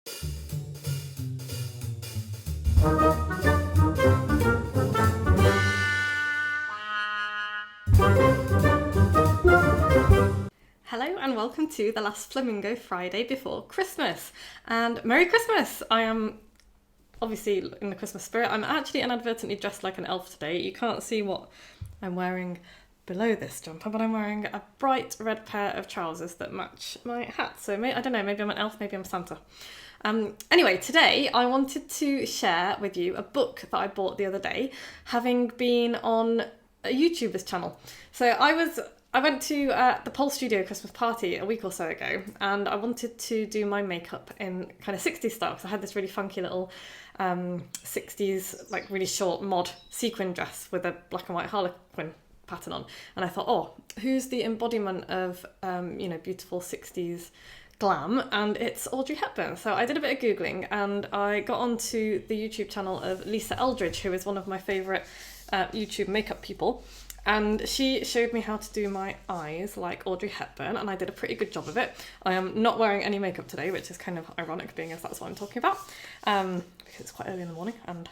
Hello and welcome to the last Flamingo Friday before Christmas. And Merry Christmas! I am obviously in the Christmas spirit. I'm actually inadvertently dressed like an elf today. You can't see what I'm wearing below this jumper, but I'm wearing a bright red pair of trousers that match my hat. So I don't know, maybe I'm an elf, maybe I'm Santa. Anyway, today I wanted to share with you a book that I bought the other day, having been on a YouTuber's channel. So I went to the Pole Studio Christmas party a week or so ago, and I wanted to do my makeup in kind of 60s style, because I had this really funky little 60s, like really short mod sequin dress with a black and white harlequin pattern on. And I thought, oh, who's the embodiment of, beautiful 60s glam? And it's Audrey Hepburn. So I did a bit of Googling, and I got onto the YouTube channel of Lisa Eldridge, who is one of my favourite YouTube makeup people. And she showed me how to do my eyes like Audrey Hepburn, and I did a pretty good job of it. I am not wearing any makeup today, which is kind of ironic, being as that's what I'm talking about, because it's quite early in the morning, and,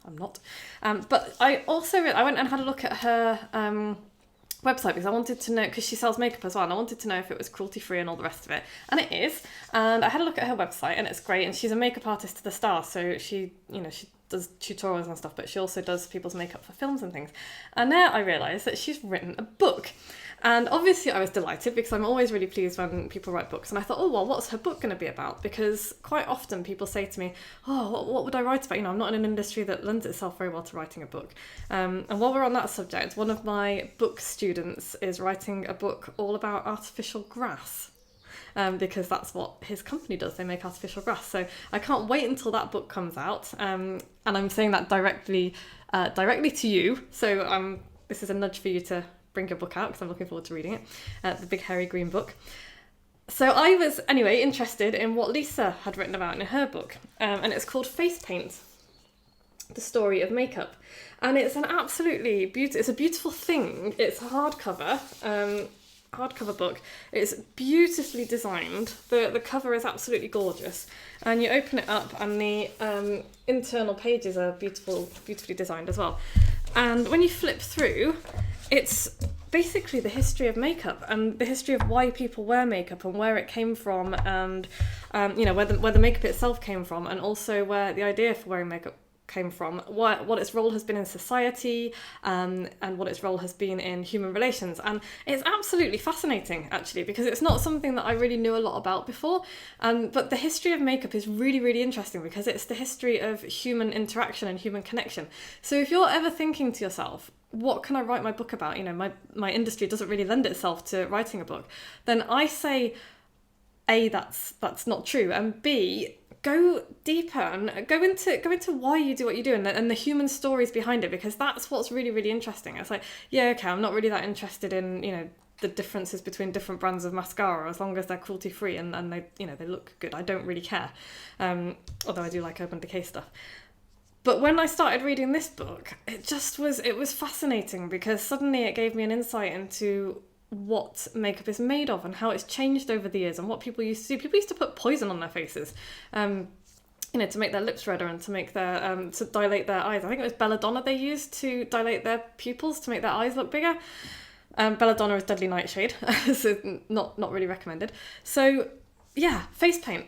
I'm not. But I went and had a look at her website, because I wanted to know, because she sells makeup as well, and I wanted to know if it was cruelty-free and all the rest of it. And it is. And I had a look at her website, and it's great, and she's a makeup artist to the stars, so she does tutorials and stuff, but she also does people's makeup for films and things. And there I realised that she's written a book. And obviously I was delighted, because I'm always really pleased when people write books. And I thought, oh, well, what's her book going to be about? Because quite often people say to me, oh, what would I write about? I'm not in an industry that lends itself very well to writing a book. And while we're on that subject, one of my book students is writing a book all about artificial grass. Because that's what his company does. They make artificial grass. So I can't wait until that book comes out. And I'm saying that directly to you. So this is a nudge for you to bring your book out, because I'm looking forward to reading it. The big hairy green book. So I was, anyway, interested in what Lisa had written about in her book. And it's called Face Paint, The Story of Makeup. And it's an absolutely it's a beautiful thing. It's a hardcover book. It's beautifully designed. The cover is absolutely gorgeous, and you open it up, and the internal pages are beautifully designed as well. And when you flip through, it's basically the history of makeup, and the history of why people wear makeup, and where it came from, and where the makeup itself came from, and also where the idea for wearing makeup came from, what its role has been in society, and what its role has been in human relations. And it's absolutely fascinating, actually, because it's not something that I really knew a lot about before. But the history of makeup is really, really interesting, because it's the history of human interaction and human connection. So if you're ever thinking to yourself, what can I write my book about? My industry doesn't really lend itself to writing a book. Then I say, A, that's not true, and B, go deeper and go into why you do what you do, and the human stories behind it, because that's what's really, really interesting. It's like, yeah, okay, I'm not really that interested in the differences between different brands of mascara, as long as they're cruelty free and they they look good. I don't really care, although I do like Urban Decay stuff. But when I started reading this book, it was fascinating, because suddenly it gave me an insight into what makeup is made of, and how it's changed over the years, and what people used to do. People used to put poison on their faces, to make their lips redder, and to make their to dilate their eyes. I think it was belladonna they used to dilate their pupils to make their eyes look bigger. Belladonna is deadly nightshade, so not really recommended. So yeah, Face Paint,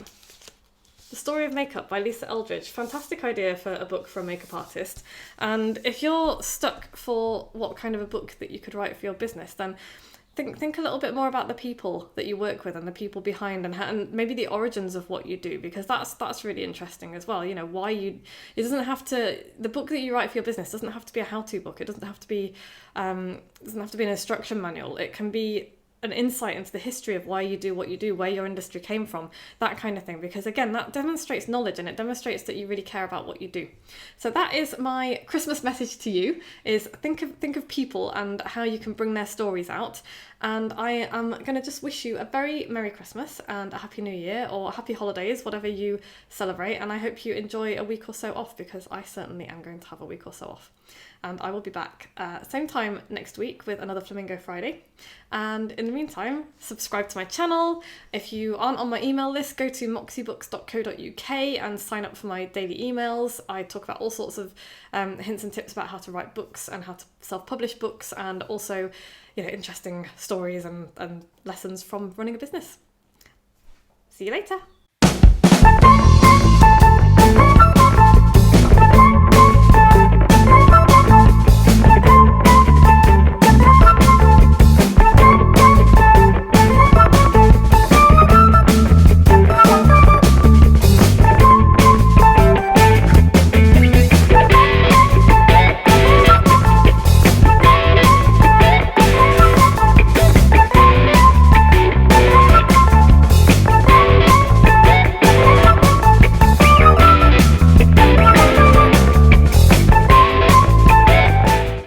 The Story of Makeup by Lisa Eldridge. Fantastic idea for a book for a makeup artist. And if you're stuck for what kind of a book that you could write for your business, then think a little bit more about the people that you work with, and the people behind, and maybe the origins of what you do, because that's really interesting as well. It doesn't have to, the book that you write for your business doesn't have to be a how-to book. It doesn't have to be an instruction manual. It can be an insight into the history of why you do what you do, where your industry came from, that kind of thing. Because again, that demonstrates knowledge, and it demonstrates that you really care about what you do. So that is my Christmas message to you, is think of people and how you can bring their stories out. And I am going to just wish you a very Merry Christmas and a Happy New Year, or Happy Holidays, whatever you celebrate. And I hope you enjoy a week or so off, because I certainly am going to have a week or so off. And I will be back same time next week with another Flamingo Friday. And in the the meantime, subscribe to my channel. If you aren't on my email list, go to moxiebooks.co.uk and sign up for my daily emails. I talk about all sorts of hints and tips about how to write books and how to self-publish books, and also, interesting stories and lessons from running a business. See you later.